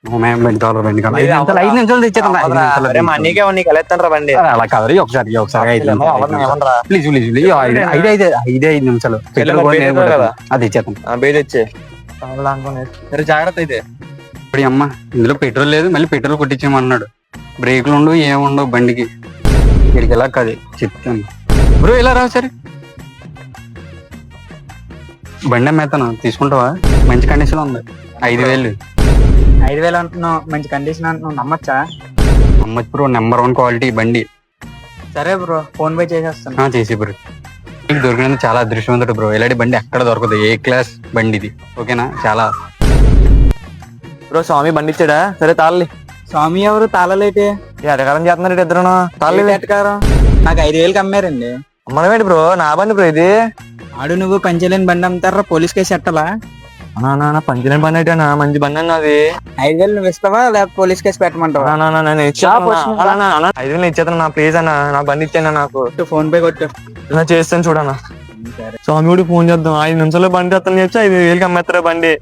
మేము బండి కావాలి బండి కావాలి 5 నిమిషాలు తెచ్చేద్దాం నీకు ఎలా ఎత్తాను బండి అలా కదరి ఒకసారి 5 నిమిషాలు ఐదే 5 నిమిషాలు అది ఇచ్చేద్దాం బేజ్ వచ్చే జాగ్రత్త అయితే. ఇప్పుడు అమ్మ ఇందులో పెట్రోల్ లేదు, మళ్ళీ పెట్రోల్ కొట్టించేయమన్నాడు. బ్రేక్లు ఉండవు ఏముండవు బండికి. ఇక్కడికి ఎలా కాదు చెప్తాను బ్రో, ఇలా రావు సరే. బండి అమ్మేస్తాను, తీసుకుంటావా? మంచి కండిషన్ ఉంది. 5,000. 5,000 అంటున్నావు, మంచి కండిషన్ అంటున్నావు, నమ్మచ్చా? నమ్మచ్చు బ్రో, నెంబర్ 1 క్వాలిటీ బండి. సరే బ్రో, ఫోన్ పే చేసేస్తాను. చేసి బ్రో, నీకు దొరికినందుకు చాలా అదృష్టవంతుడు బ్రో. ఇలాంటి బండి ఎక్కడ దొరకదు, ఏ క్లాస్ బండి ఇది. ఓకేనా? చాలా బ్రో స్వామి బండి ఇచ్చాడా? సరే తాళి. స్వామి ఎవరు? తాళలేటి ఎటకారం చేస్తున్నారు ఇద్దరు. తాళి ఎటకారం? నాకు 5,000కి అమ్మారండి. అమ్మడమేంటి బ్రో? నా బండి బ్రో ఇది. ఆడు నువ్వు పంచలేని బండి అమ్ముతారా? Police case ఎట్టాలా? పంచలేని బండి అయితే మంచి బండి అన్నది. 5,000 నువ్వు ఇస్తావా లేకపోతే పోలీస్ కేసు పెట్టమంటావా? 5,000 ఇచ్చేస్తాను నా, ప్లీజ్ అన్న. నా బండి ఇచ్చాను నాకు. ఫోన్ పే కొట్టు. చేస్తాను చూడన్నా. స్వామి కూడా ఫోన్ చేద్దాం. 5 నిమిషాల్లో బండి వస్తాను చెప్పి 5,000కి అమ్మేస్తారా బండి.